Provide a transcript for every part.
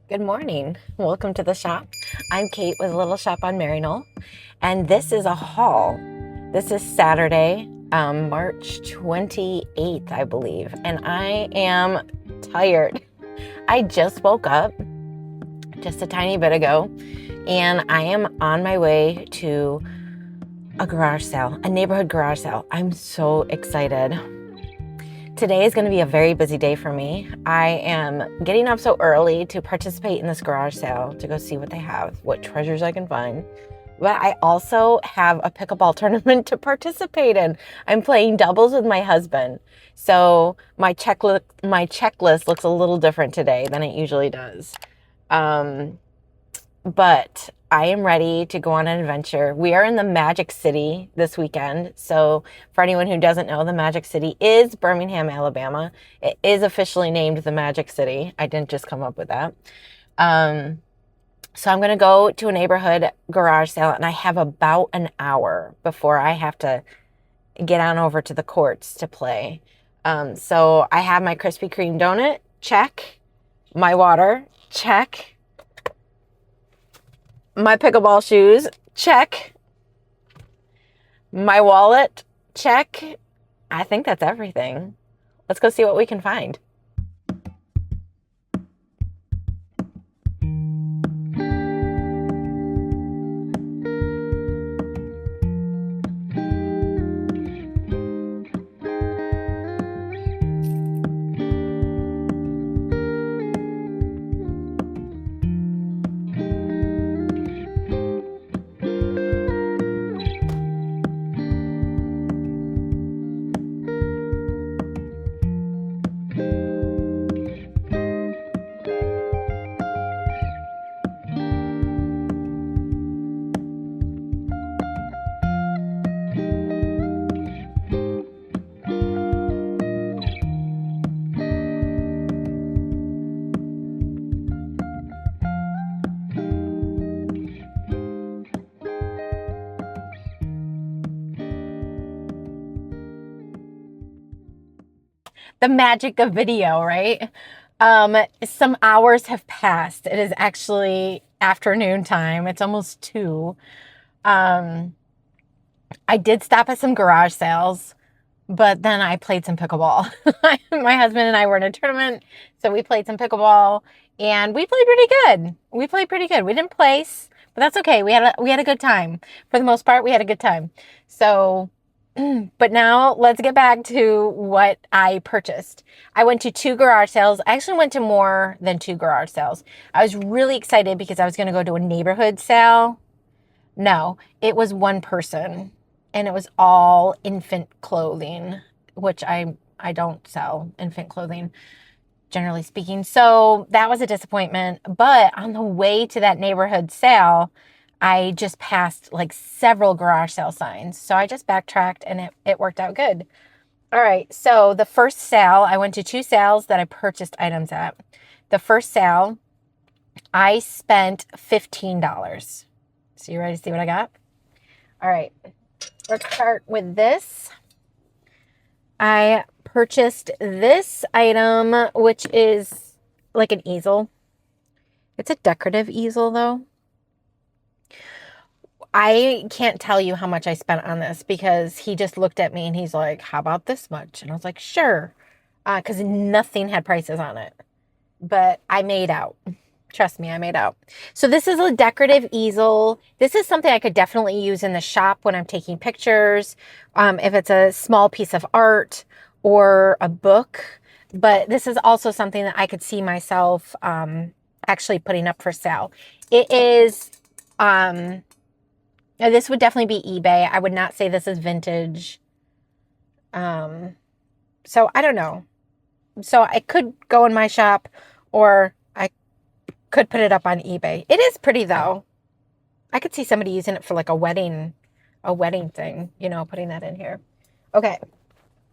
Good morning. Welcome to the shop. I'm Kate with Little Shop on Maryknoll, and this is a haul. This is Saturday, March 28th, I believe, and I am tired. I just woke up just a tiny bit ago, and I am on my way to a garage sale, a neighborhood garage sale. I'm so excited. Today is going to be a very busy day for me. I am getting up so early to participate in this garage sale to go see what they have, what treasures I can find. But I also have a pickleball tournament to participate in. I'm playing doubles with my husband. So my checklist looks a little different today than it usually does. But I am ready to go on an adventure. We are in the Magic City this weekend. So for anyone who doesn't know, the Magic City is Birmingham, Alabama. It is officially named the Magic City. I didn't just come up with that. So I'm going to go to a neighborhood garage sale, and I have about an hour before I have to get on over to the courts to play. So I have my Krispy Kreme donut, check. My water, check. My pickleball shoes, check. My wallet, check. I think that's everything. Let's go see what we can find. The magic of video, right? Some hours have passed. It is actually afternoon time. It's almost 2. I did stop at some garage sales, but then I played some pickleball. My husband and I were in a tournament, so we played some pickleball, and we played pretty good. We didn't place, but that's okay. We had a good time. For the most part, we had a good time. So, but now let's get back to what I purchased. I went to 2 garage sales. I actually went to more than 2 garage sales. I was really excited because I was going to go to a neighborhood sale. No, it was one person, and it was all infant clothing, which I don't sell infant clothing, generally speaking. So that was a disappointment. But on the way to that neighborhood sale, I just passed like several garage sale signs. So I just backtracked, and it worked out good. All right. So the first sale, I went to 2 sales that I purchased items at. The first sale, I spent $15. So you ready to see what I got? All right. Let's start with this. I purchased this item, which is like an easel. It's a decorative easel, though. I can't tell you how much I spent on this because he just looked at me and he's like, how about this much? And I was like, sure. Because nothing had prices on it. But I made out. Trust me, I made out. So this is a decorative easel. This is something I could definitely use in the shop when I'm taking pictures, if it's a small piece of art or a book. But this is also something that I could see myself actually putting up for sale. It is, this would definitely be eBay. I would not say this is vintage. So I don't know. So I could go in my shop, or I could put it up on eBay. It is pretty, though. I could see somebody using it for like a wedding thing, putting that in here. Okay.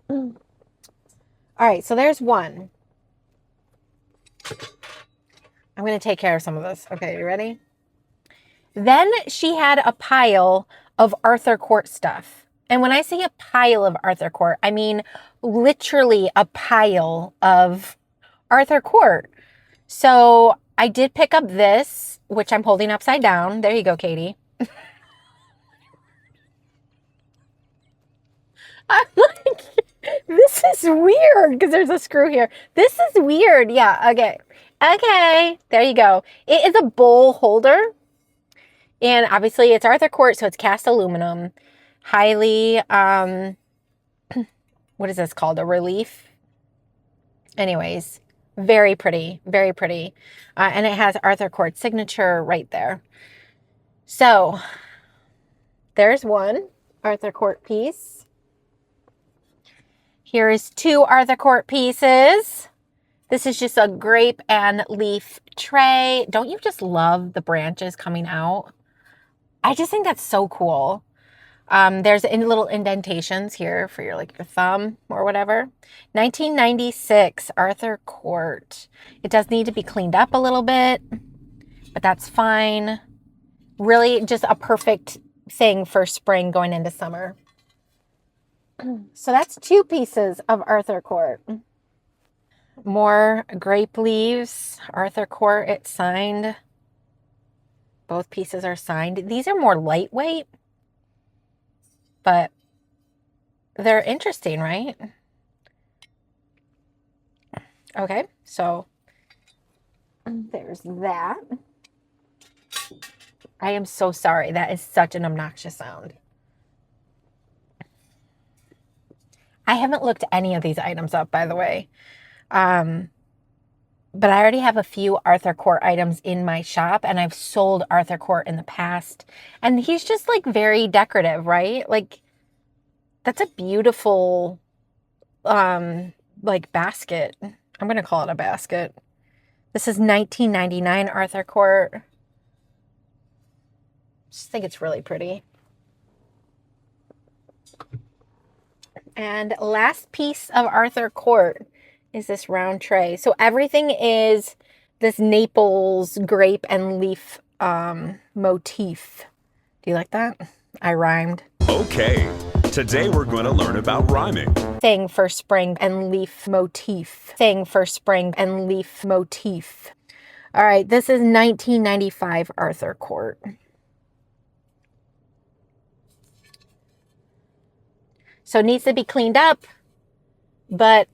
All right, so there's one. I'm going to take care of some of this. Okay, you ready? Then she had a pile of Arthur Court stuff. And when I say a pile of Arthur Court, I mean literally a pile of Arthur Court. So I did pick up this, which I'm holding upside down. There you go, Katie. I'm like, this is weird because there's a screw here. This is weird. Yeah, okay. Okay, there you go. It is a bowl holder. And obviously it's Arthur Court, so it's cast aluminum. Highly, what is this called? A relief? Anyways, very pretty, very pretty. And it has Arthur Court signature right there. So there's one Arthur Court piece. Here is two Arthur Court pieces. This is just a grape and leaf tray. Don't you just love the branches coming out? I just think that's so cool. There's little indentations here for your like your thumb or whatever. 1996 Arthur Court. It does need to be cleaned up a little bit, but that's fine. Really just a perfect thing for spring going into summer. So that's two pieces of Arthur Court. More grape leaves, Arthur Court, it's signed. Both pieces are signed. These are more lightweight, but they're interesting, right? Okay, so there's that. I am so sorry. That is such an obnoxious sound. I haven't looked any of these items up, by the way. But I already have a few Arthur Court items in my shop, and I've sold Arthur Court in the past. And he's just like very decorative, right? Like that's a beautiful, like basket. I'm going to call it a basket. This is 1999 Arthur Court. Just think it's really pretty. And last piece of Arthur Court is this round tray. So everything is this Naples grape and leaf motif. Do you like that? I rhymed. Okay, today we're going to learn about rhyming. Thing for spring and leaf motif. Thing for spring and leaf motif. All right, this is 1995 Arthur Court. So it needs to be cleaned up, but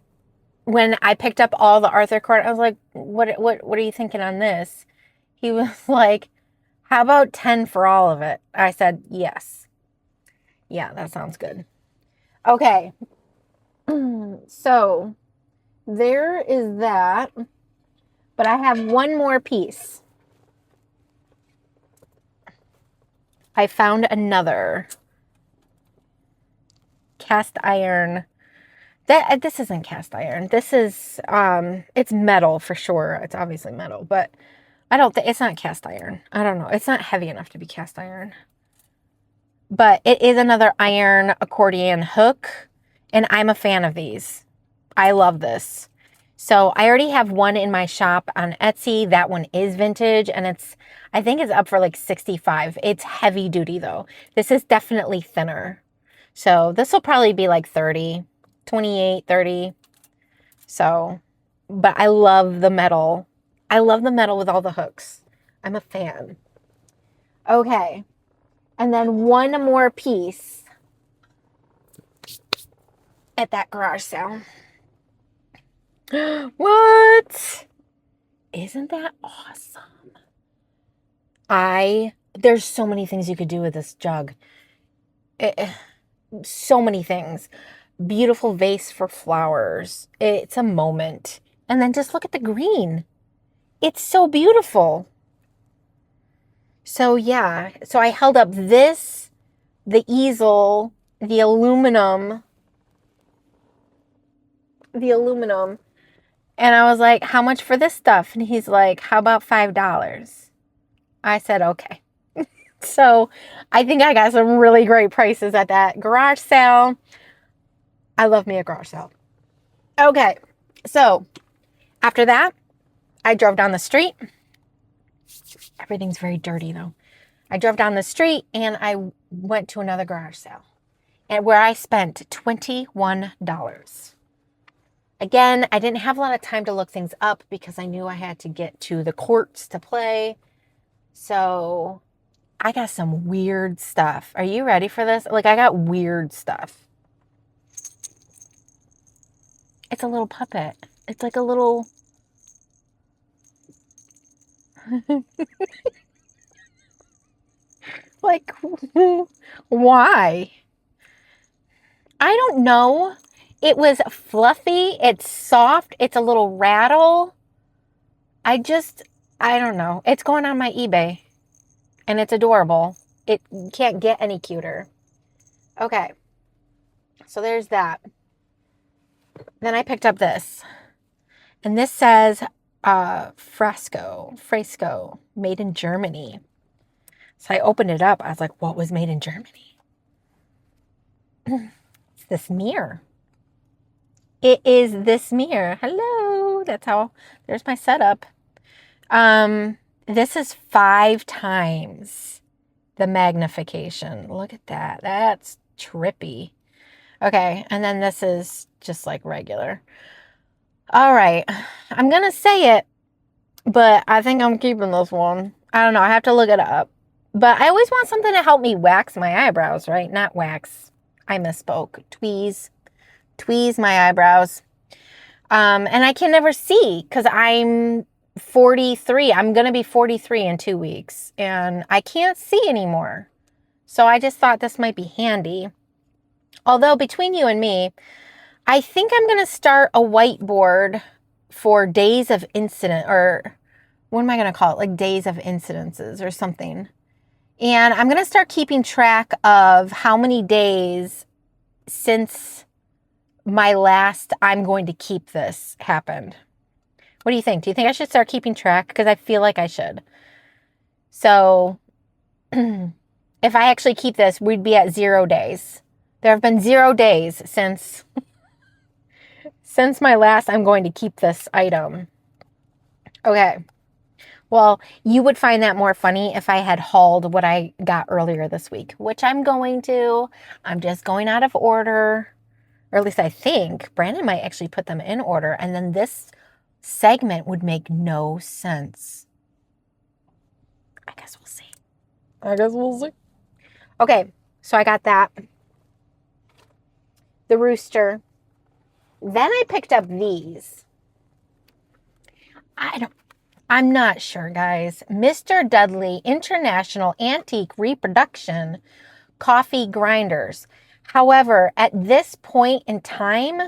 when I picked up all the Arthur Court, I was like, what are you thinking on this? He was like, how about 10 for all of it? I said, yes. Yeah, that sounds good. Okay. So there is that, but I have one more piece. I found another cast iron. This isn't cast iron. This is, it's metal for sure. It's obviously metal, but I don't think, it's not cast iron. I don't know. It's not heavy enough to be cast iron. But it is another iron accordion hook, and I'm a fan of these. I love this. So I already have one in my shop on Etsy. That one is vintage, and I think it's up for like $65. It's heavy duty though. This is definitely thinner. So this will probably be like $30. 28, 30. So, but I love the metal. I love the metal with all the hooks. I'm a fan. Okay. And then one more piece at that garage sale. What? Isn't that awesome? There's so many things you could do with this jug. So many things. Beautiful vase for flowers. It's a moment. And then just look at the green. It's so beautiful. So yeah. So I held up this, the easel, the aluminum. And I was like, how much for this stuff? And he's like, how about $5? I said, okay. So I think I got some really great prices at that garage sale. I love me a garage sale. Okay, so after that, I drove down the street. Everything's very dirty though. I drove down the street and I went to another garage sale, and where I spent $21. Again, I didn't have a lot of time to look things up because I knew I had to get to the courts to play. So I got some weird stuff. Are you ready for this? Like, I got weird stuff. It's a little puppet. It's like a little... like, why? I don't know. It was fluffy. It's soft. It's a little rattle. I don't know. It's going on my eBay. And it's adorable. It can't get any cuter. Okay. So there's that. Then I picked up this. And this says Fresco, made in Germany. So I opened it up. I was like, what was made in Germany? It's this mirror. It is this mirror. Hello. There's my setup. This is 5 times the magnification. Look at that. That's trippy. Okay. And then this is just like regular. All right. I'm going to say it, but I think I'm keeping this one. I don't know. I have to look it up. But I always want something to help me wax my eyebrows, right? Not wax. I misspoke. Tweeze my eyebrows. And I can never see because I'm 43. I'm going to be 43 in 2 weeks. And I can't see anymore. So I just thought this might be handy. Although between you and me, I think I'm going to start a whiteboard for days of incident, or what am I going to call it? Like days of incidences or something. And I'm going to start keeping track of how many days since my last I'm going to keep this happened. What do you think? Do you think I should start keeping track? Because I feel like I should. So if I actually keep this, we'd be at 0 days. There have been 0 days since my last I'm going to keep this item. Okay. Well, you would find that more funny if I had hauled what I got earlier this week, which I'm going to. I'm just going out of order. Or at least I think. Brandon might actually put them in order. And then this segment would make no sense. I guess we'll see. Okay. So I got that. The rooster. Then I picked up these. I'm not sure, guys. Mr. Dudley International Antique Reproduction Coffee Grinders. However, at this point in time,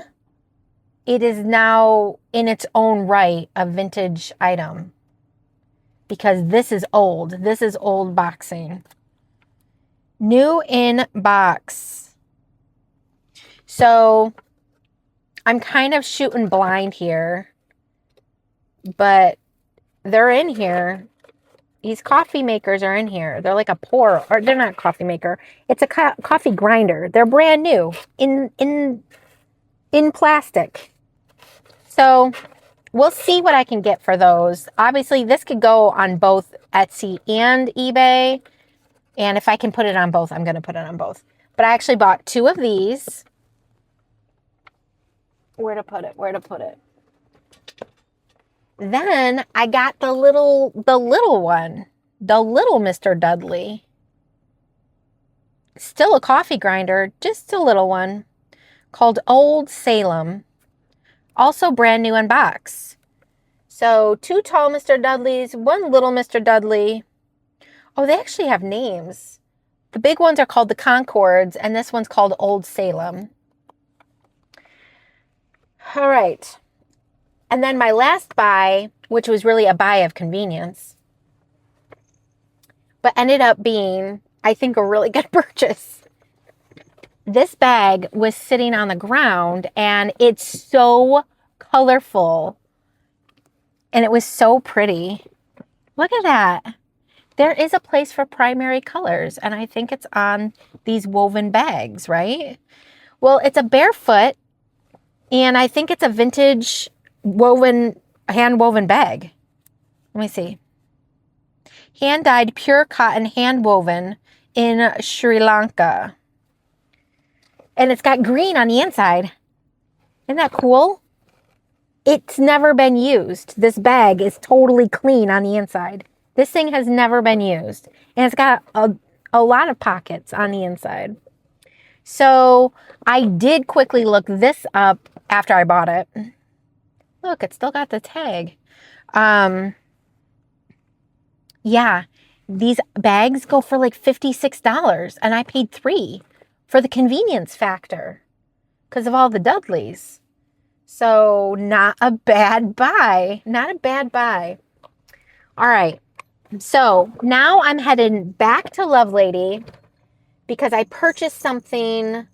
it is now in its own right a vintage item. Because this is old. This is old boxing. New in box. So I'm kind of shooting blind here. But they're in here. These coffee makers are in here. They're like or they're not a coffee maker. It's a coffee grinder. They're brand new in plastic. So we'll see what I can get for those. Obviously, this could go on both Etsy and eBay. And if I can put it on both, I'm going to put it on both. But I actually bought 2 of these. Where to put it? Then I got the little one, the little Mr. Dudley. Still a coffee grinder, just a little one, called Old Salem. Also brand new in box. So 2 tall Mr. Dudleys, 1 little Mr. Dudley. Oh, they actually have names. The big ones are called the Concords, and this one's called Old Salem. All right. And then my last buy, which was really a buy of convenience, but ended up being, I think, a really good purchase. This bag was sitting on the ground, and it's so colorful, and it was so pretty. Look at that. There is a place for primary colors, and I think it's on these woven bags, right? Well, it's a barefoot, and I think it's a vintage hand-woven bag. Let me see. Hand-dyed pure cotton, hand-woven in Sri Lanka. And it's got green on the inside. Isn't that cool? It's never been used. This bag is totally clean on the inside. This thing has never been used. And it's got a lot of pockets on the inside. So I did quickly look this up after I bought it. Look, it's still got the tag. Yeah, these bags go for like $56 and I paid $3 for the convenience factor because of all the Dudleys. So not a bad buy. Not a bad buy. All right. So now I'm headed back to Lovelady because I purchased something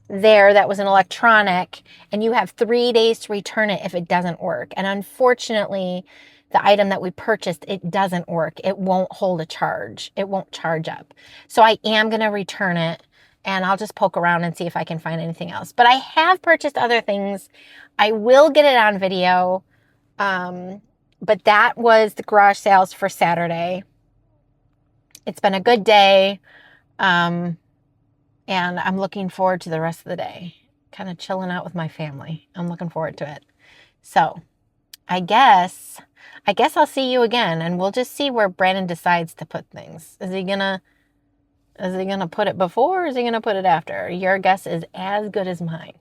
there that was an electronic and you have 3 days to return it if it doesn't work. And unfortunately, the item that we purchased, it doesn't work. It won't hold a charge. It won't charge up. So I am going to return it and I'll just poke around and see if I can find anything else. But I have purchased other things. I will get it on video. But that was the garage sales for Saturday. It's been a good day. And I'm looking forward to the rest of the day. Kind of chilling out with my family. I'm looking forward to it. So I guess I'll see you again and we'll just see where Brandon decides to put things. Is he gonna put it before or is he gonna put it after? Your guess is as good as mine.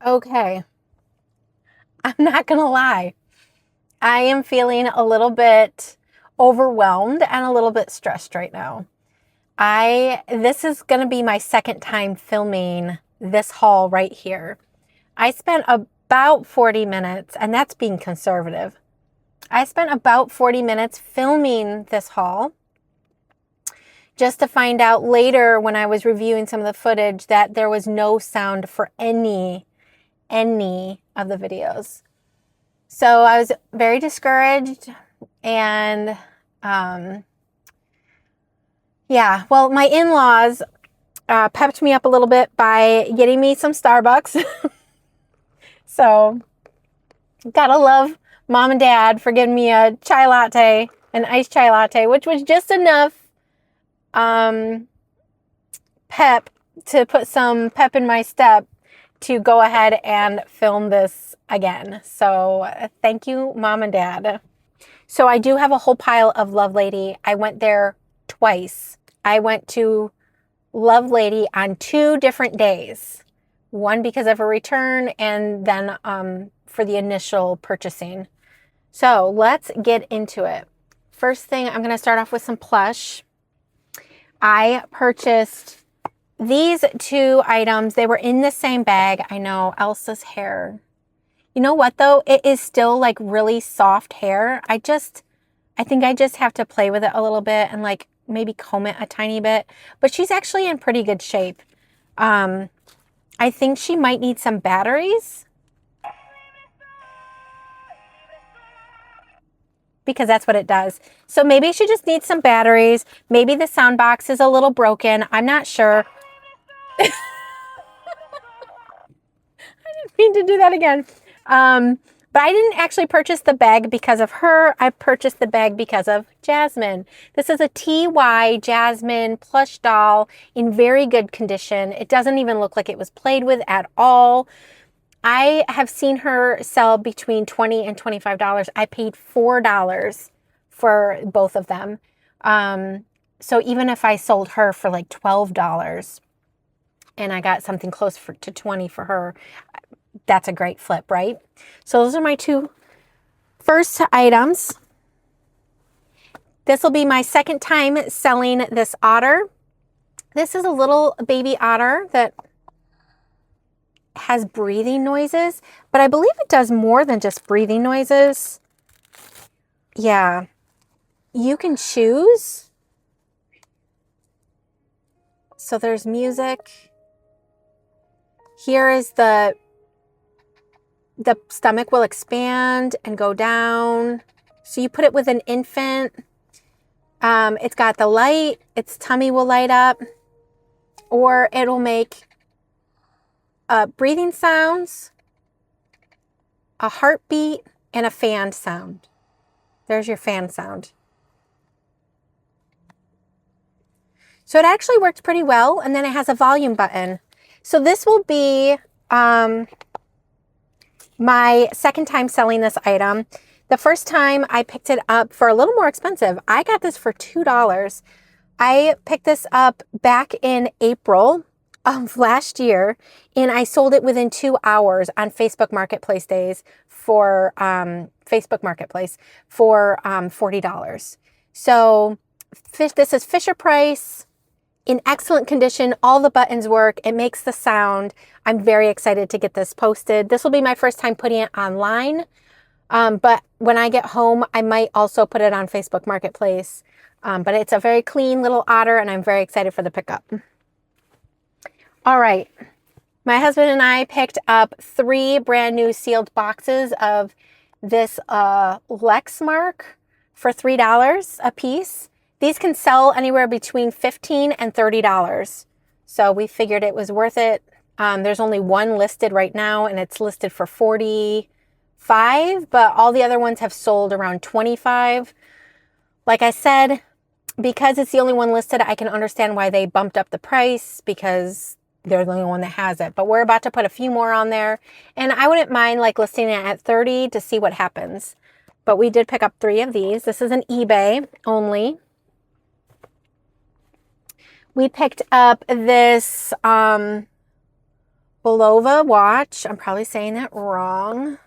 Okay. I'm not gonna lie. I am feeling a little bit overwhelmed and a little bit stressed right now. This is going to be my second time filming this haul right here. I spent about 40 minutes, and that's being conservative. I spent about 40 minutes filming this haul just to find out later when I was reviewing some of the footage that there was no sound for any of the videos. So I was very discouraged and yeah, well, my in-laws pepped me up a little bit by getting me some Starbucks. So gotta love mom and dad for giving me a chai latte, an iced chai latte, which was just enough pep to put some pep in my step to go ahead and film this again. So thank you, mom and dad. So I do have a whole pile of Lovelady. I went there twice. I went to Lovelady on 2 different days. One because of a return and then for the initial purchasing. So let's get into it. First thing, I'm going to start off with some plush. I purchased these 2 items. They were in the same bag. I know, Elsa's hair. You know what though? It is still like really soft hair. I think I just have to play with it a little bit and like maybe comb it a tiny bit. But she's actually in pretty good shape. I think she might need some batteries. Because that's what it does. So maybe she just needs some batteries. Maybe the sound box is a little broken. I'm not sure. I didn't mean to do that again. But I didn't actually purchase the bag because of her. I purchased the bag because of Jasmine. This is a TY Jasmine plush doll in very good condition. It doesn't even look like it was played with at all. I have seen her sell between $20 and $25. I paid $4 for both of them. So even if I sold her for like $12 and I got something close to $20 for her, that's a great flip, right? So those are my 2 first items. This will be my second time selling this otter. This is a little baby otter that has breathing noises, but I believe it does more than just breathing noises. Yeah, you can choose. So there's music. Here is the stomach will expand and go down. So you put it with an infant. It's got the light. Its tummy will light up, or it'll make breathing sounds, a heartbeat, and a fan sound. There's your fan sound. So it actually works pretty well. And then it has a volume button. So this will be my second time selling this item. The first time I picked it up for a little more expensive. I got this for $2. I picked this up back in April of last year, and I sold it within 2 hours on Facebook Marketplace days for $40. So this is Fisher Price, in excellent condition. All the buttons work. It makes the sound. I'm very excited to get this posted. This will be my first time putting it online. But when I get home, I might also put it on Facebook Marketplace. But it's a very clean little otter, and I'm very excited for the pickup. All right. My husband and I picked up 3 brand new sealed boxes of this Lexmark for $3 a piece. These can sell anywhere between $15 and $30. So we figured it was worth it. There's only one listed right now, and it's listed for $45, but all the other ones have sold around $25. Like I said, because it's the only one listed, I can understand why they bumped up the price, because they're the only one that has it. But we're about to put a few more on there, and I wouldn't mind like listing it at $30 to see what happens. But we did pick up 3 of these. This is an eBay only. We picked up this Bulova watch. I'm probably saying that wrong.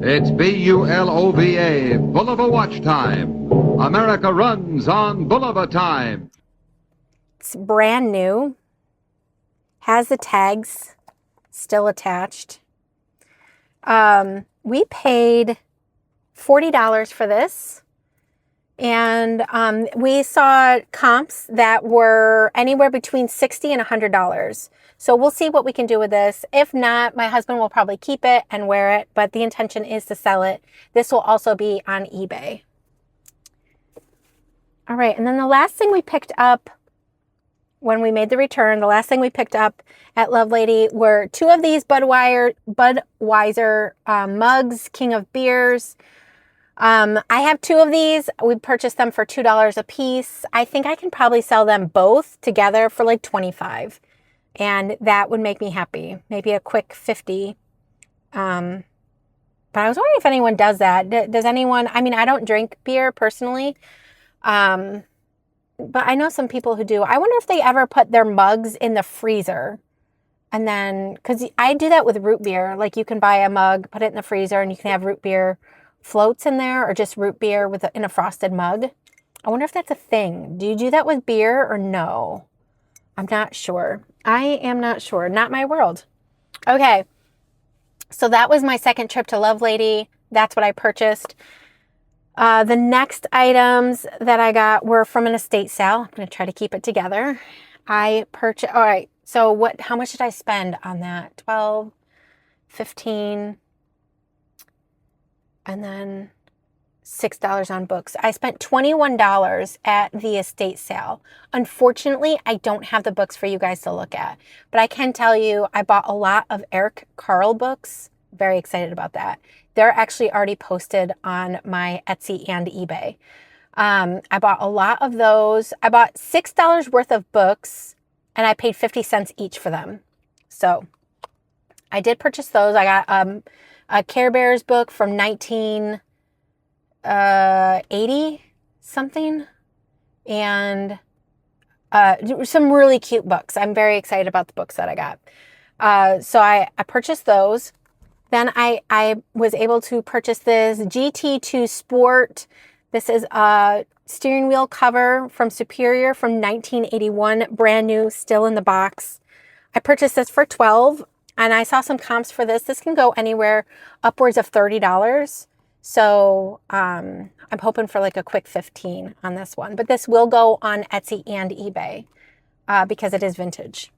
It's B-U-L-O-V-A, Bulova watch time. America runs on Bulova time. It's brand new. Has the tags still attached. We paid $40 for this. And we saw comps that were anywhere between $60 and $100. So we'll see what we can do with this. If not, my husband will probably keep it and wear it, but the intention is to sell it. This will also be on eBay. All right, and then the last thing we picked up when we made the return, the last thing we picked up at Lovelady were 2 of these Budweiser mugs, King of Beers. I have 2 of these. We purchased them for $2 a piece. I think I can probably sell them both together for like $25. And that would make me happy. Maybe a quick $50. But I was wondering if anyone does that. Does anyone, I mean, I don't drink beer personally. But I know some people who do. I wonder if they ever put their mugs in the freezer. And then, because I do that with root beer. Like you can buy a mug, put it in the freezer, and you can have root beer floats in there, or just root beer in a frosted mug. I wonder if that's a thing. Do you do that with beer or no? I'm not sure. I am not sure. Not my world. Okay. So that was my second trip to Lovelady. That's what I purchased. The next items that I got were from an estate sale. I'm going to try to keep it together. I purchased, all right. So how much did I spend on that? 12, 15, and then $6 on books. I spent $21 at the estate sale. Unfortunately, I don't have the books for you guys to look at, but I can tell you I bought a lot of Eric Carle books. Very excited about that. They're actually already posted on my Etsy and eBay. I bought a lot of those. I bought $6 worth of books, and I paid 50 cents each for them. So I did purchase those. I got a Care Bears book from 1980 something, and some really cute books. I'm very excited about the books that I got. So I purchased those. Then I was able to purchase this GT2 Sport. This is a steering wheel cover from Superior from 1981, brand new, still in the box. I purchased this for $12, and I saw some comps for this. This can go anywhere upwards of $30. So I'm hoping for like a quick 15 on this one. But this will go on Etsy and eBay because it is vintage.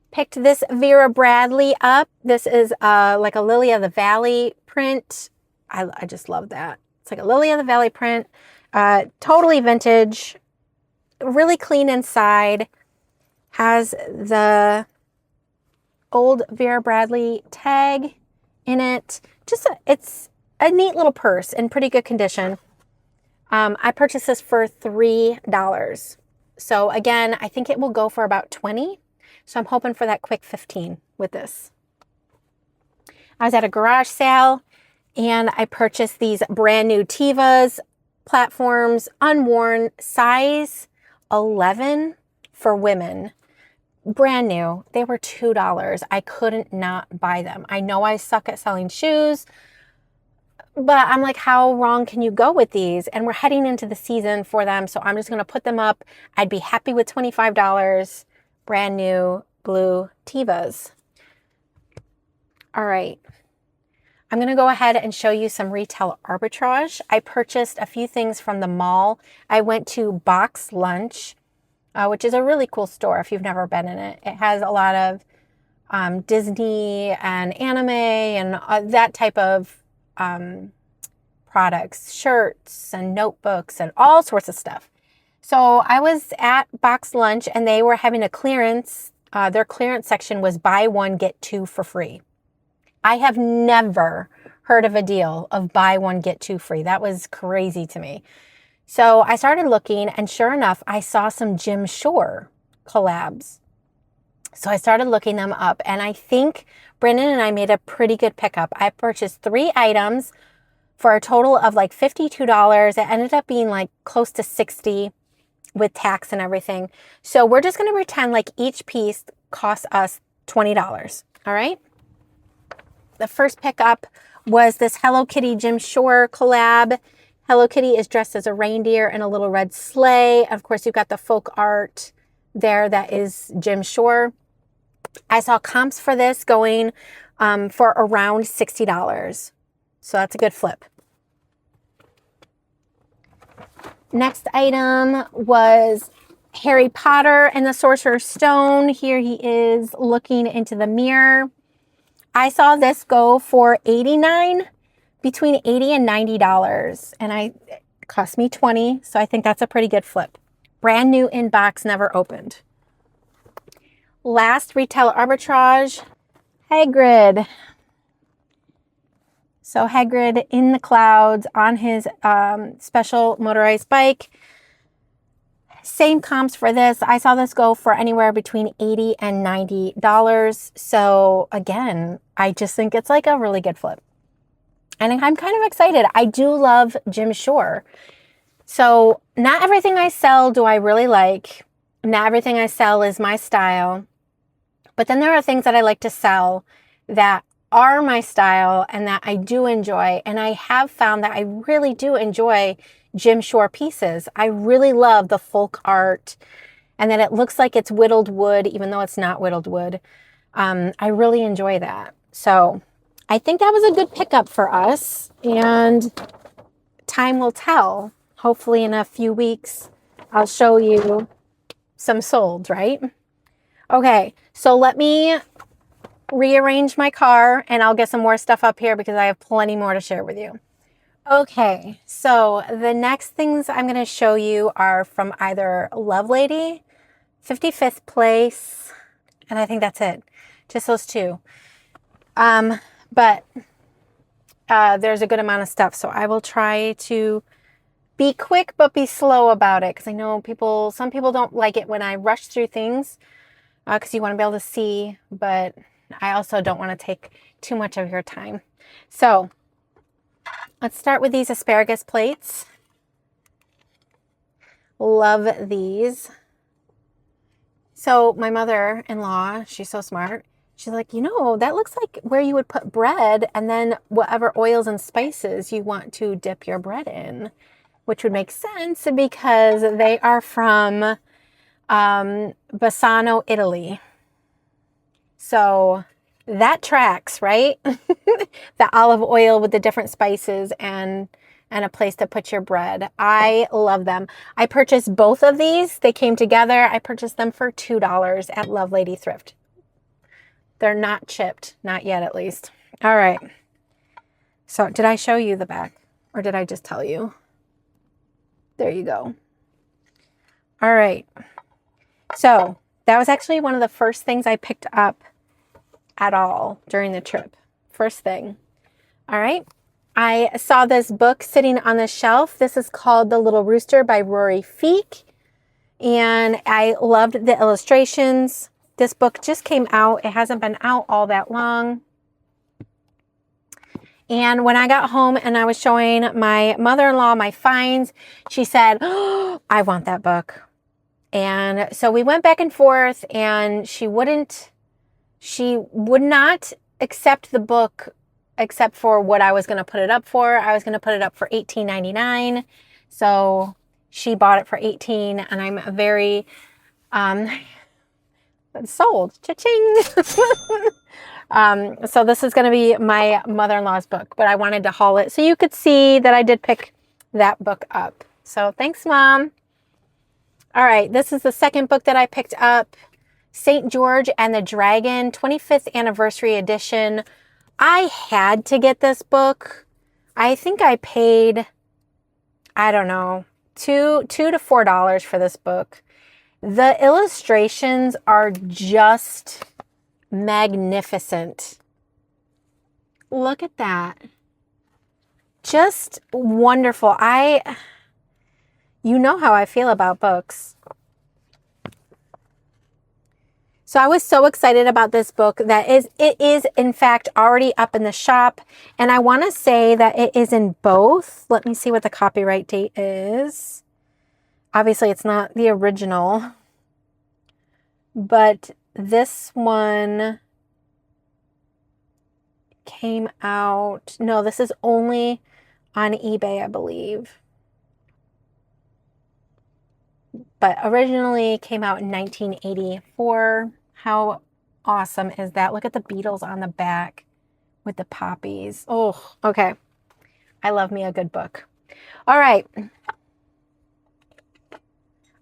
Picked this Vera Bradley up. This is like a Lily of the Valley print. I just love that. It's like a Lily of the Valley print. Totally vintage. Really clean inside. Has the old Vera Bradley tag in it. It's a neat little purse in pretty good condition. I purchased this for $3. So again, I think it will go for about $20. So I'm hoping for that quick 15 with this. I was at a garage sale and I purchased these brand new Tevas platforms, unworn, size 11 for women. Brand new. They were $2. I couldn't not buy them. I know I suck at selling shoes, but I'm like, how wrong can you go with these? And we're heading into the season for them, so I'm just going to put them up. I'd be happy with $25. Brand new blue Tevas. All right. I'm going to go ahead and show you some retail arbitrage. I purchased a few things from the mall. I went to Box Lunch, which is a really cool store if you've never been in it. It has a lot of Disney and anime and that type of products, shirts and notebooks and all sorts of stuff. So I was at Box Lunch and they were having a clearance. Their clearance section was buy one, get two for free. I have never heard of a deal of buy one, get two free. That was crazy to me. So I started looking and sure enough, I saw some Jim Shore collabs. So I started looking them up and I think Brendan and I made a pretty good pickup. I purchased 3 items for a total of like $52. It ended up being like close to $60 with tax and everything. So we're just going to pretend like each piece costs us $20. All right. The first pickup was this Hello Kitty Jim Shore collab. Hello Kitty is dressed as a reindeer in a little red sleigh. Of course, you've got the folk art there that is Jim Shore. I saw comps for this going for around $60. So that's a good flip. Next item was Harry Potter and the Sorcerer's Stone. Here he is looking into the mirror. I saw this go for between $80 and $90. And it cost me $20. So I think that's a pretty good flip. Brand new in box, never opened. Last retail arbitrage, Hagrid. So Hagrid in the clouds on his special motorized bike. Same comps for this. I saw this go for anywhere between $80 and $90. So again, I just think it's like a really good flip. And I'm kind of excited. I do love Jim Shore. So not everything I sell do I really like. Not everything I sell is my style. But then there are things that I like to sell that are my style and that I do enjoy. And I have found that I really do enjoy Jim Shore pieces. I really love the folk art and that it looks like it's whittled wood, even though it's not whittled wood. I really enjoy that. So I think that was a good pickup for us and time will tell. Hopefully in a few weeks, I'll show you some sold, right? Okay, so let me rearrange my car and I'll get some more stuff up here because I have plenty more to share with you. Okay, so the next things I'm going to show you are from either Lovelady, 55th Place, and I think that's it. Just those two. But there's a good amount of stuff, so I will try to be quick but be slow about it because I know some people don't like it when I rush through things because you want to be able to see, but I also don't want to take too much of your time. So let's start with these asparagus plates. Love these. So my mother-in-law, she's so smart. She's like, that looks like where you would put bread and then whatever oils and spices you want to dip your bread in, which would make sense because they are from Bassano, Italy. So that tracks, right? The olive oil with the different spices and a place to put your bread. I love them. I purchased both of these. They came together. I purchased them for $2 at Lovelady Thrift. They're not chipped. Not yet, at least. All right. So did I show you the back or did I just tell you? There you go. All right. So that was actually one of the first things I picked up at all during the trip. First thing. All right. I saw this book sitting on the shelf. This is called The Little Rooster by Rory Feek. And I loved the illustrations. This book just came out. It hasn't been out all that long. And when I got home and I was showing my mother-in-law my finds, she said, "Oh, I want that book." And so we went back and forth, and she would not accept the book except for what I was going to put it up for. I was going to put it up for $18.99. So she bought it for $18, and I'm very sold. Cha-ching. So this is going to be my mother-in-law's book, but I wanted to haul it so you could see that I did pick that book up. So thanks, Mom. All right, this is the second book that I picked up, St. George and the Dragon, 25th Anniversary Edition. I had to get this book. I think I paid, I don't know, $2 to $4 for this book. The illustrations are just magnificent. Look at that. Just wonderful. You know how I feel about books. So I was so excited about this book that it is in fact already up in the shop. And I want to say that it is in both. Let me see what the copyright date is. Obviously it's not the original, but this one came out. No, this is only on eBay, I believe. But originally came out in 1984. How awesome is that? Look at the beetles on the back with the poppies. Oh, okay. I love me a good book. All right.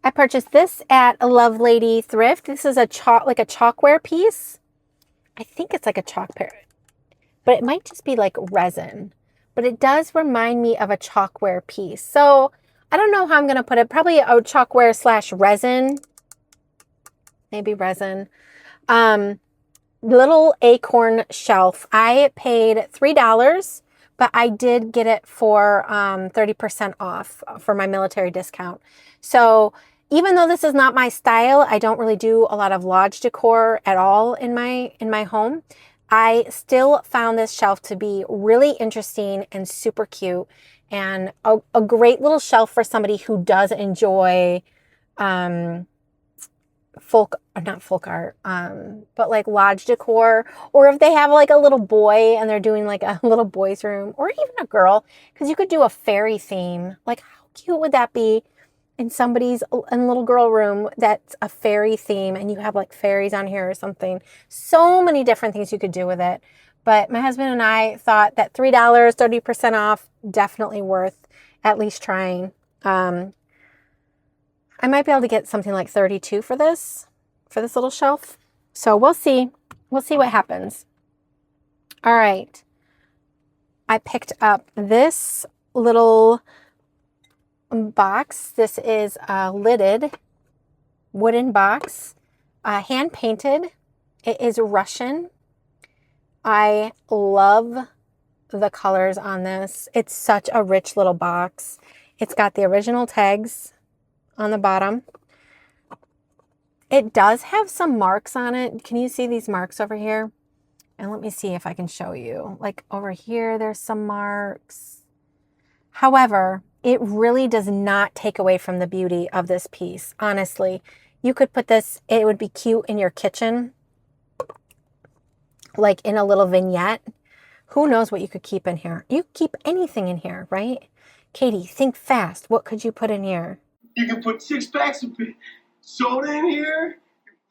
I purchased this at a Love Lady Thrift. This is like a chalkware piece. I think it's like a chalk pair, but it might just be like resin. But it does remind me of a chalkware piece. So I don't know how I'm going to put it. Probably a chalkware / resin. Maybe resin. Little acorn shelf. I paid $3, but I did get it for 30% off for my military discount. So even though this is not my style, I don't really do a lot of lodge decor at all in my home. I still found this shelf to be really interesting and super cute, and a great little shelf for somebody who does enjoy not folk art, but like lodge decor, or if they have like a little boy and they're doing like a little boy's room, or even a girl, because you could do a fairy theme. Like how cute would that be in somebody's little girl room that's a fairy theme, and you have like fairies on here or something. So many different things you could do with it. But my husband and I thought that $3, 30% off, definitely worth at least trying. I might be able to get something like 32 for this little shelf. So we'll see. We'll see what happens. All right. I picked up this little box. This is a lidded wooden box, hand painted. It is Russian. I love the colors on this. It's such a rich little box. It's got the original tags on the bottom. It does have some marks on it. Can you see these marks over here? And let me see if I can show you. Like over here, there's some marks. However, it really does not take away from the beauty of this piece. Honestly, you could put this, it would be cute in your kitchen, like in a little vignette. Who knows what you could keep in here? You could keep anything in here, right? Katie, think fast. What could you put in here? You can put 6 packs of soda in here,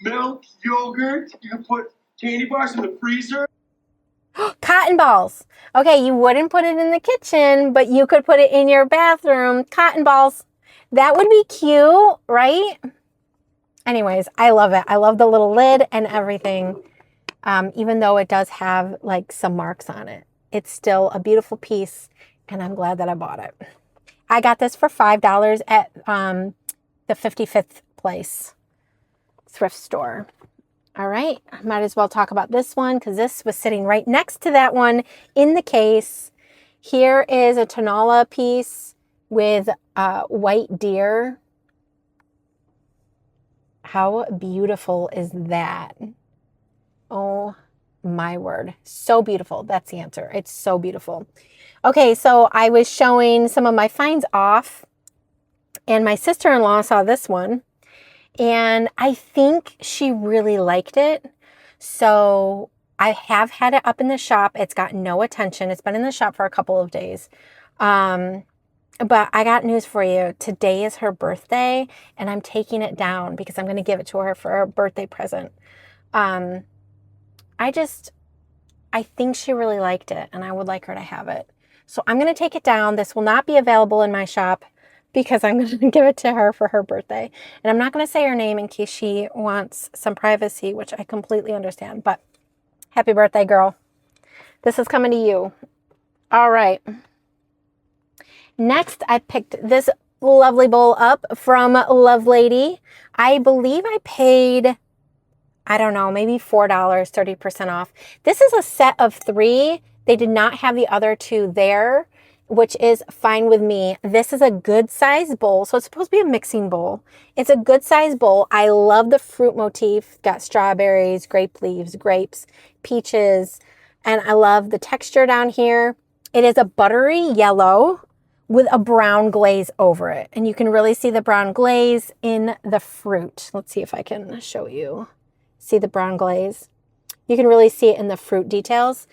milk, yogurt. You can put candy bars in the freezer. Cotton balls. Okay, you wouldn't put it in the kitchen, but you could put it in your bathroom. Cotton balls. That would be cute, right? Anyways, I love it. I love the little lid and everything. Even though it does have like some marks on it. It's still a beautiful piece, and I'm glad that I bought it. I got this for $5 at the 55th Place thrift store. All right, I might as well talk about this one because this was sitting right next to that one in the case. Here is a Tonala piece with white deer. How beautiful is that? Oh my word. So beautiful. That's the answer. It's so beautiful. Okay, so I was showing some of my finds off, and my sister-in-law saw this one, and I think she really liked it. So I have had it up in the shop. It's got no attention. It's been in the shop for a couple of days. But I got news for you. Today is her birthday, and I'm taking it down because I'm going to give it to her for a birthday present. I think she really liked it, and I would like her to have it. So I'm going to take it down. This will not be available in my shop because I'm going to give it to her for her birthday. And I'm not going to say her name in case she wants some privacy, which I completely understand. But happy birthday, girl. This is coming to you. All right. Next, I picked this lovely bowl up from Lovelady. I believe I paid, I don't know, maybe $4, 30% off. This is a set of 3. They did not have the other 2 there, which is fine with me. This is a good size bowl. So it's supposed to be a mixing bowl. It's a good size bowl. I love the fruit motif. Got strawberries, grape leaves, grapes, peaches, and I love the texture down here. It is a buttery yellow with a brown glaze over it. And you can really see the brown glaze in the fruit. Let's see if I can show you. See the brown glaze? You can really see it in the fruit details.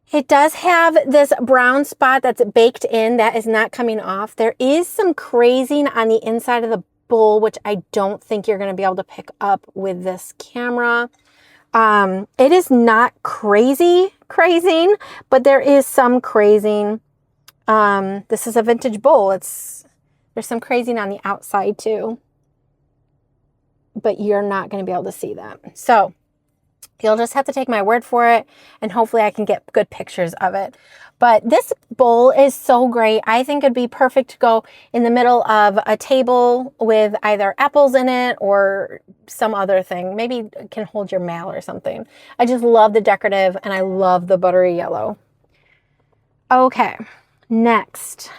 It does have this brown spot that's baked in that is not coming off. There is some crazing on the inside of the bowl, which I don't think you're going to be able to pick up with this camera. It is not crazing, but there is some crazing. This is a vintage bowl. There's some crazing on the outside too, but you're not going to be able to see that. So you'll just have to take my word for it, and hopefully I can get good pictures of it. But this bowl is so great. I think it'd be perfect to go in the middle of a table with either apples in it or some other thing. Maybe it can hold your mail or something. I just love the decorative, and I love the buttery yellow. Okay. Next,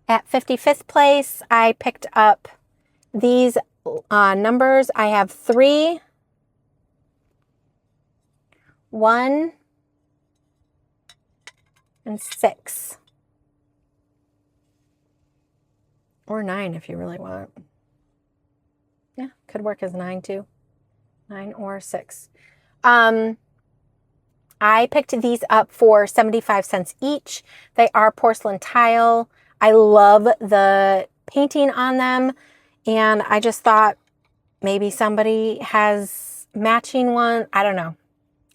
at 55th place, I picked up these numbers. I have 3, 1, and 6. Or 9 if you really want. Yeah, could work as 9 too. 9 or 6. I picked these up for 75 cents each. They are porcelain tile. I love the painting on them, and I just thought maybe somebody has matching one. I don't know.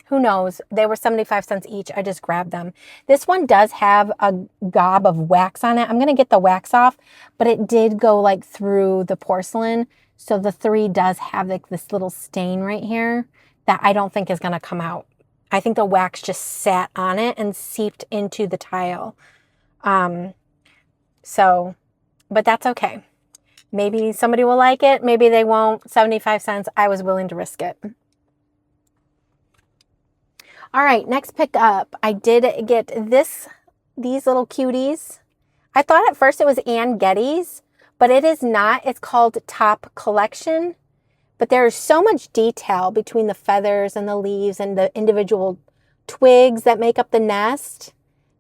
Who knows? They were 75 cents each. I just grabbed them. This one does have a gob of wax on it. I'm going to get the wax off, but it did go like through the porcelain. So the 3 does have like this little stain right here that I don't think is going to come out. I think the wax just sat on it and seeped into the tile. But that's okay. Maybe somebody will like it. Maybe they won't. 75 cents. I was willing to risk it. All right, next pick up. I did get these little cuties. I thought at first it was Ann Getty's, but it is not. It's called Top Collection. But there's so much detail between the feathers and the leaves and the individual twigs that make up the nest.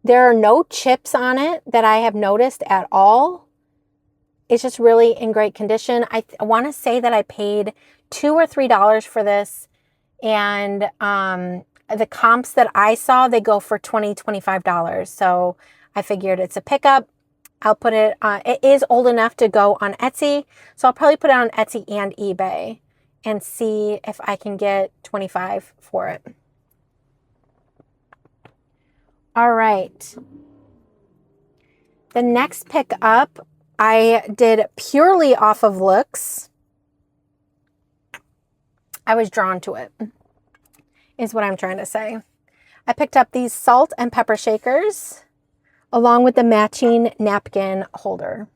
There are no chips on it that I have noticed at all. It's just really in great condition. I want to say that I paid $2 or $3 for this. And the comps that I saw, they go for $20, $25. So I figured it's a pickup. I'll put it on. It is old enough to go on Etsy. So I'll probably put it on Etsy and eBay and see if I can get $25 for it. All right. The next pickup I did purely off of looks. I was drawn to it, is what I'm trying to say. I picked up these salt and pepper shakers along with the matching napkin holder.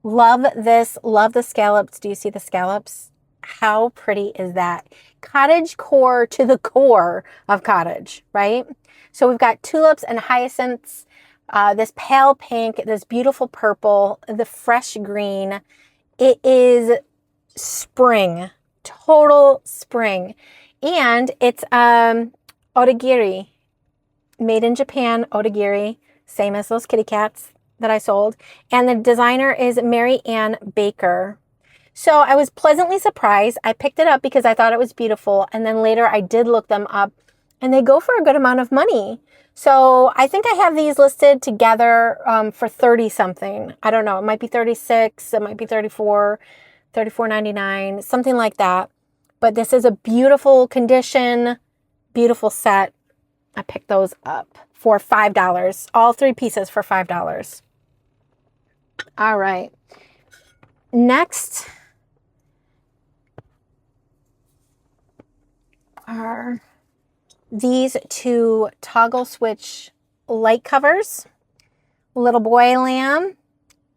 Love this. Love the scallops. Do you see the scallops? How pretty is that? Cottage core to the core of cottage, right? So we've got tulips and hyacinths, this pale pink, this beautiful purple, the fresh green. It is spring Total spring. And it's otagiri, made in Japan, otagiri, same as those kitty cats that I sold. And the designer is Mary Ann Baker. So I was pleasantly surprised. I picked it up because I thought it was beautiful. And then later I did look them up and they go for a good amount of money. So I think I have these listed together for 30 something. I don't know. It might be 36. It might be 34, $34.99, something like that. But this is a beautiful condition, beautiful set. I picked those up for $5. All 3 pieces for $5. All right. Next are these 2 toggle switch light covers. Little boy lamb,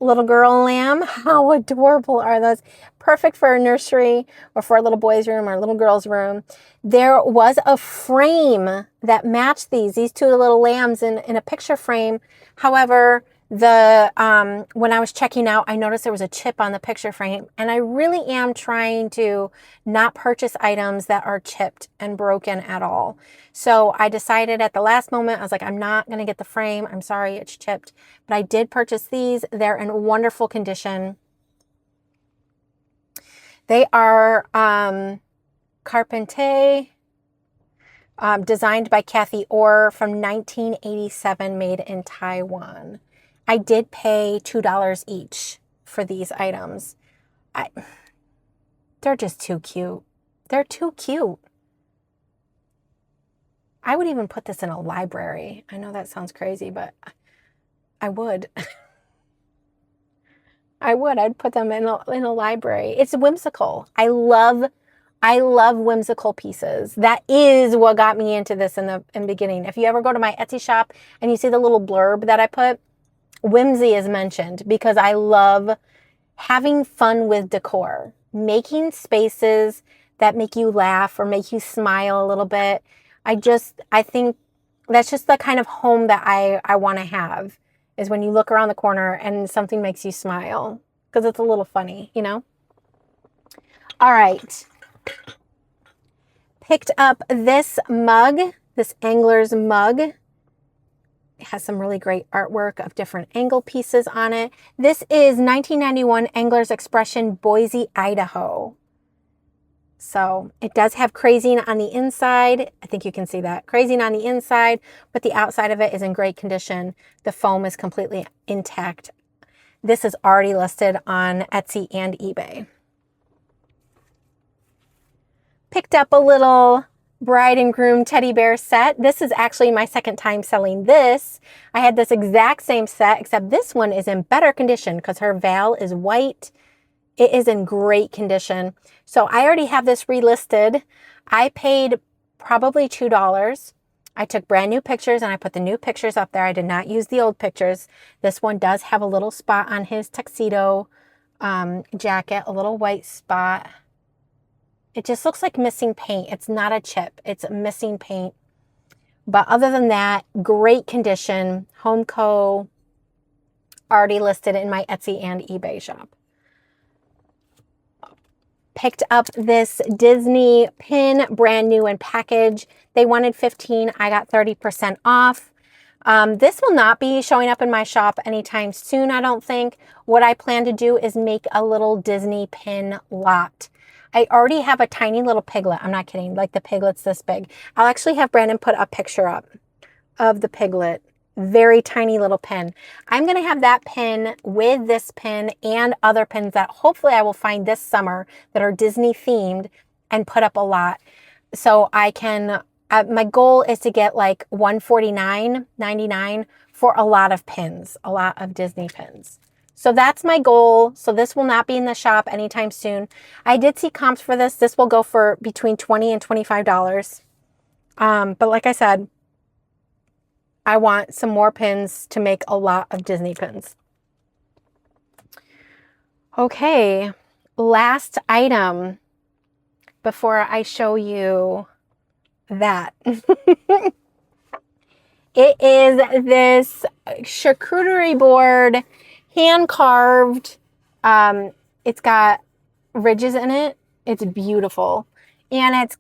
little girl lamb. How adorable are those? Perfect for a nursery or for a little boy's room or a little girl's room. There was a frame that matched these 2 little lambs in a picture frame. However, when I was checking out, I noticed there was a chip on the picture frame, and I really am trying to not purchase items that are chipped and broken at all. So I decided at the last moment, I was like, I'm not going to get the frame. I'm sorry, it's chipped. But I did purchase these. They're in wonderful condition. They are Carpentier, designed by Kathy Orr, from 1987, made in Taiwan. I did pay $2 each for these items. They're just too cute. They're too cute. I would even put this in a library. I know that sounds crazy, but I would. I would. I'd put them in a library. It's whimsical. I love whimsical pieces. That is what got me into this in the beginning. If you ever go to my Etsy shop and you see the little blurb that I put, whimsy is mentioned because I love having fun with decor, making spaces that make you laugh or make you smile a little bit. I think that's just the kind of home that I want to have, is when you look around the corner and something makes you smile because it's a little funny, you know? All right. Picked up this mug, this angler's mug. It has some really great artwork of different angle pieces on it. This is 1991 Angler's Expression, Boise, Idaho. So it does have crazing on the inside. I think you can see that. Crazing on the inside, but the outside of it is in great condition. The foam is completely intact. This is already listed on Etsy and eBay. Picked up a little bride and groom teddy bear set. This is actually my second time selling this. I had this exact same set, except this one is in better condition because her veil is white. It is in great condition. So I already have this relisted. I paid probably $2. I took brand new pictures and I put the new pictures up there. I did not use the old pictures. This one does have a little spot on his tuxedo jacket, a little white spot. It just looks like missing paint. It's not a chip. It's missing paint. But other than that, great condition. Homeco, already listed in my Etsy and eBay shop. Picked up this Disney pin, brand new in package. They wanted 15. I got 30% off. This will not be showing up in my shop anytime soon, I don't think. What I plan to do is make a little Disney pin lot. I already have a tiny little piglet. I'm not kidding. Like the piglet's this big. I'll actually have Brandon put a picture up of the piglet. Very tiny little pin. I'm going to have that pin with this pin and other pins that hopefully I will find this summer that are Disney themed and put up a lot. So I can, my goal is to get like $149.99 for a lot of pins, a lot of Disney pins. So that's my goal. So this will not be in the shop anytime soon. I did see comps for this. This will go for between $20 and $25. But like I said, I want some more pins to make a lot of Disney pins. Okay, last item before I show you that. It is this charcuterie board, hand carved. It's got ridges in it It's beautiful. And it's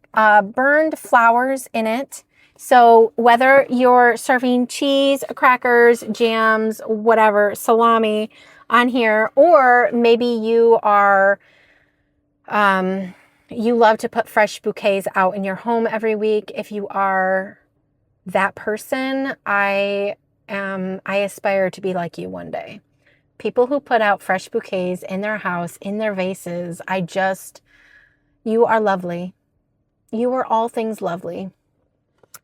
burned flowers in it. So whether you're serving cheese, crackers, jams, whatever, salami on here, or maybe you are, you love to put fresh bouquets out in your home every week. If you are that person, I aspire to be like you one day. People who put out fresh bouquets in their house, in their vases, you are lovely. You are all things lovely.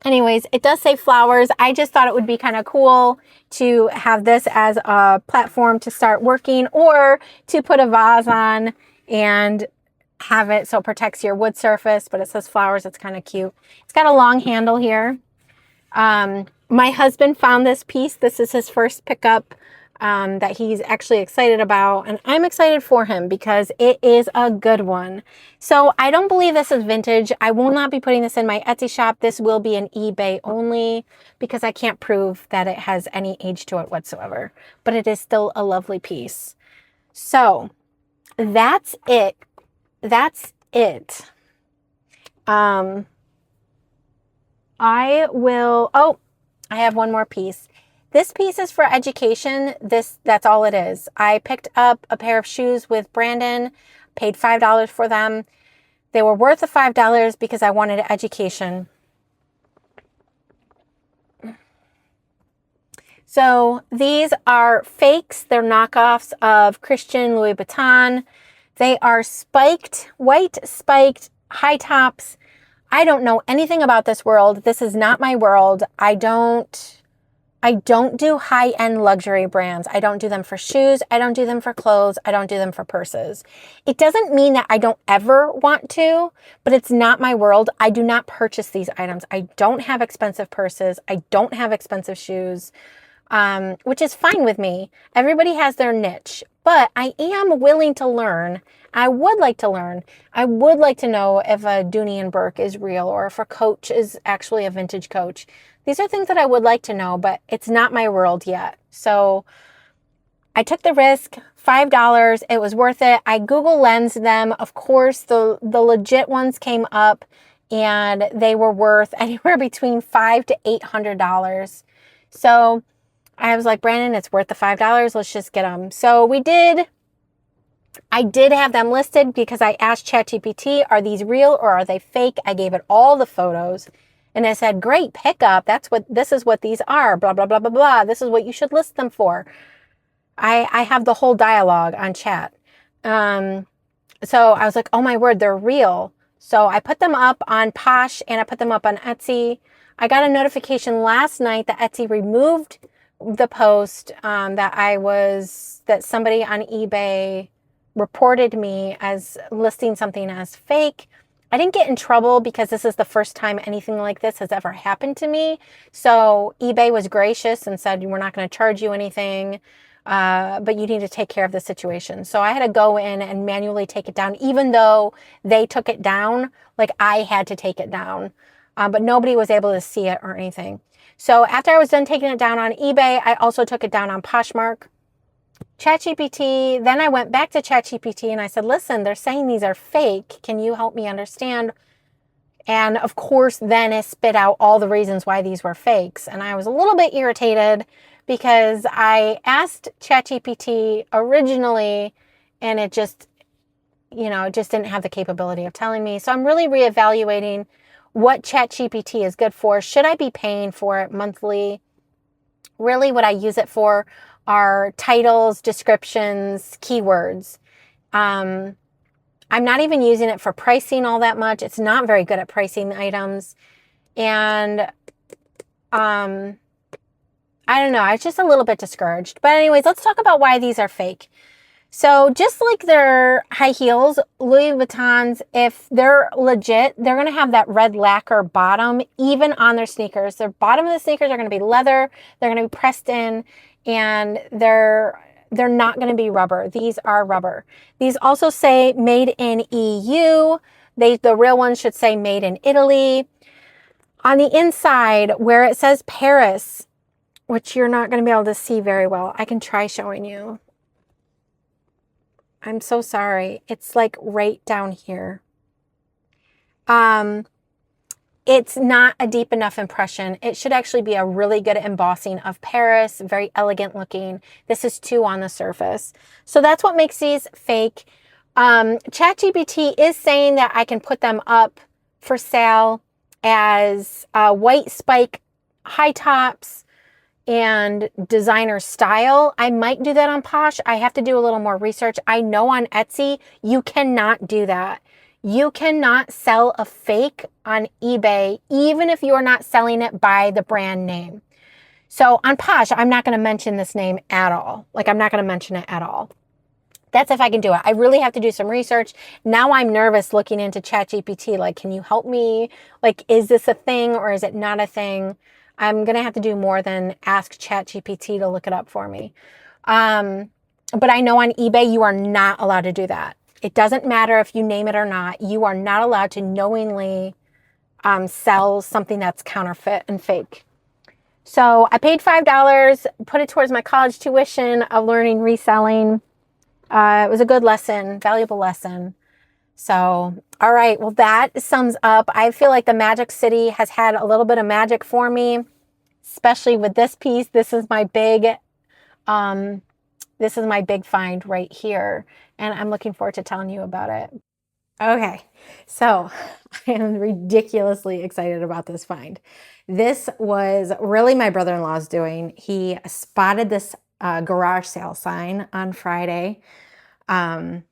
Anyways, it does say flowers. I just thought it would be kind of cool to have this as a platform to start working, or to put a vase on and have it so it protects your wood surface, but it says flowers. It's kind of cute. It's got a long handle here. My husband found this piece. This is his first pickup that he's actually excited about, and I'm excited for him because it is a good one. So I don't believe this is vintage. I will not be putting this in my Etsy shop. This will be an eBay only because I can't prove that it has any age to it whatsoever, but it is still a lovely piece. So that's it. That's it. I have one more piece. This piece is for education. That's all it is. I picked up a pair of shoes with Brandon, paid $5 for them. They were worth the $5 because I wanted education. So these are fakes. They're knockoffs of Christian Louis Vuitton. They are spiked, white spiked high tops. I don't know anything about this world. This is not my world. I don't do high-end luxury brands. I don't do them for shoes. I don't do them for clothes. I don't do them for purses. It doesn't mean that I don't ever want to, but it's not my world. I do not purchase these items. I don't have expensive purses. I don't have expensive shoes, which is fine with me. Everybody has their niche, but I am willing to learn. I would like to learn. I would like to know if a Dooney and Burke is real, or if a Coach is actually a vintage Coach. These are things that I would like to know, but it's not my world yet. So I took the risk, $5. It was worth it. I Google Lensed them. Of course, the legit ones came up, and they were worth anywhere between $500 to $800. So I was like, Brandon, it's worth the $5. Let's just get them. So we did. I did have them listed because I asked ChatGPT, are these real or are they fake? I gave it all the photos. And I said, great pickup. This is what these are. Blah, blah, blah, blah, blah. This is what you should list them for. I have the whole dialogue on chat. So I was like, oh my word, they're real. So I put them up on Posh and I put them up on Etsy. I got a notification last night that Etsy removed the post that somebody on eBay reported me as listing something as fake. I didn't get in trouble because this is the first time anything like this has ever happened to me. So eBay was gracious and said, we're not going to charge you anything, but you need to take care of the situation. So I had to go in and manually take it down, even though they took it down, like I had to take it down, but nobody was able to see it or anything. So after I was done taking it down on eBay, I also took it down on Poshmark. ChatGPT, then I went back to ChatGPT and I said, listen, they're saying these are fake. Can you help me understand? And of course, then it spit out all the reasons why these were fakes. And I was a little bit irritated because I asked ChatGPT originally and it just didn't have the capability of telling me. So I'm really reevaluating what ChatGPT is good for. Should I be paying for it monthly? Really, what I use it for are titles, descriptions, keywords. I'm not even using it for pricing all that much. It's not very good at pricing items. And I don't know. I was just a little bit discouraged. But anyways, let's talk about why these are fake. So just like their high heels, Louis Vuittons, if they're legit, they're going to have that red lacquer bottom, even on their sneakers. Their bottom of the sneakers are going to be leather. They're going to be pressed in, and they're not going to be rubber. These are rubber. These also say made in EU. The real ones should say made in Italy. On the inside, where it says Paris, which you're not going to be able to see very well, I can try showing you. I'm so sorry. It's like right down here. It's not a deep enough impression. It should actually be a really good embossing of Paris, very elegant looking. This is 2 on the surface. So that's what makes these fake. ChatGPT is saying that I can put them up for sale as white spike high tops and designer style. I might do that on Posh. I have to do a little more research. I know on Etsy, you cannot do that. You cannot sell a fake on eBay, even if you're not selling it by the brand name. So on Posh, I'm not going to mention this name at all. Like, I'm not going to mention it at all. That's if I can do it. I really have to do some research. Now I'm nervous looking into ChatGPT. Like, can you help me? Like, is this a thing or is it not a thing? I'm going to have to do more than ask ChatGPT to look it up for me. But I know on eBay, you are not allowed to do that. It doesn't matter if you name it or not. You are not allowed to knowingly sell something that's counterfeit and fake. So I paid $5, put it towards my college tuition of learning reselling. It was a good lesson, valuable lesson. So, all right. Well, that sums up. I feel like the Magic City has had a little bit of magic for me, especially with this piece. This is my big find right here. And I'm looking forward to telling you about it. Okay, so I am ridiculously excited about this find. This was really my brother-in-law's doing. He spotted this garage sale sign on Friday. And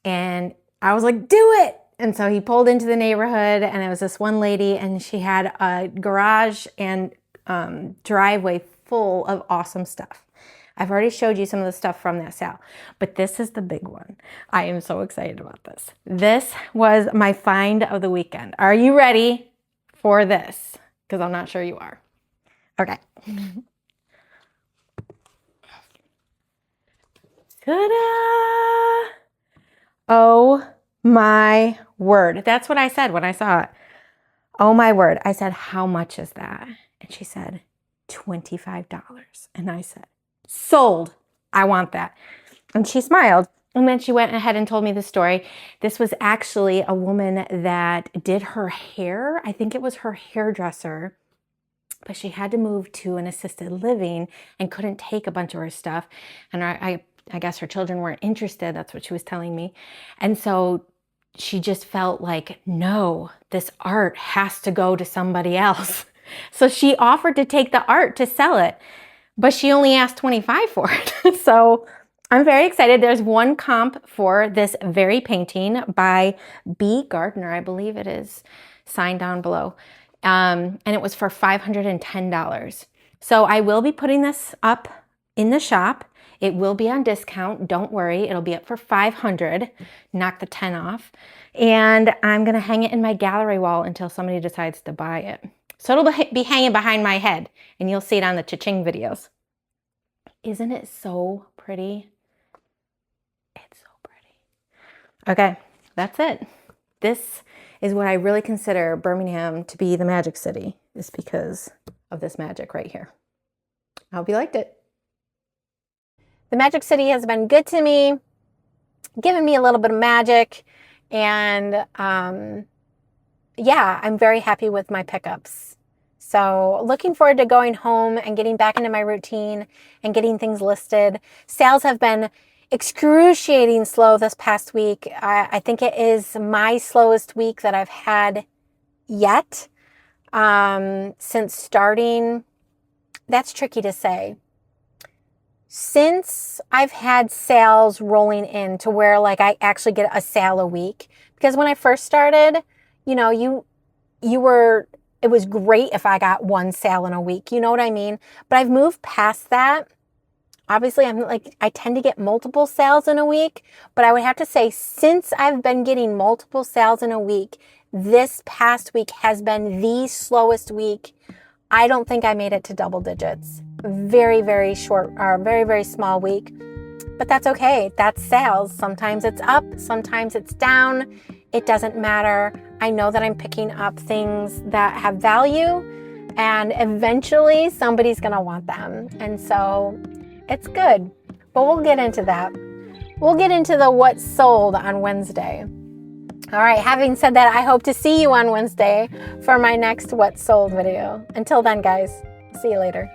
I was like, do it. And so he pulled into the neighborhood and it was this one lady and she had a garage and driveway full of awesome stuff. I've already showed you some of the stuff from that sale, but this is the big one. I am so excited about this. This was my find of the weekend. Are you ready for this? Because I'm not sure you are. Okay. Ta-da! Oh my word. That's what I said when I saw it. Oh my word. I said, how much is that? And she said, $25. And I said, sold. I want that. And she smiled. And then she went ahead and told me the story. This was actually a woman that did her hair. I think it was her hairdresser, but she had to move to an assisted living and couldn't take a bunch of her stuff. And I guess her children weren't interested. That's what she was telling me. And so she just felt like, no, this art has to go to somebody else. So she offered to take the art to sell it, but she only asked $25 for it. So I'm very excited. There's one comp for this very painting by B. Gardner, I believe it is, signed down below. And it was for $510. So I will be putting this up in the shop. It will be on discount. Don't worry. It'll be up for $500. Knock the 10 off. And I'm going to hang it in my gallery wall until somebody decides to buy it. So it'll be hanging behind my head and you'll see it on the Cha-Ching videos. Isn't it so pretty? It's so pretty. Okay, that's it. This is what I really consider Birmingham to be the Magic City, is because of this magic right here. I hope you liked it. The Magic City has been good to me, given me a little bit of magic, and yeah, I'm very happy with my pickups. So looking forward to going home and getting back into my routine and getting things listed. Sales have been excruciating slow this past week. I think it is my slowest week that I've had yet since starting. That's tricky to say. Since I've had sales rolling in to where like I actually get a sale a week, because when I first started, you know, it was great if I got one sale in a week, you know what I mean? But I've moved past that. Obviously, I tend to get multiple sales in a week, but I would have to say since I've been getting multiple sales in a week, this past week has been the slowest week. I don't think I made it to double digits. Very, very short, or very, very small week, but that's okay. That's sales. Sometimes it's up, sometimes it's down. It doesn't matter. I know that I'm picking up things that have value and eventually somebody's going to want them. And so it's good, but we'll get into that. We'll get into the what's sold on Wednesday. All right, having said that, I hope to see you on Wednesday for my next What Sold video. Until then, guys, see you later.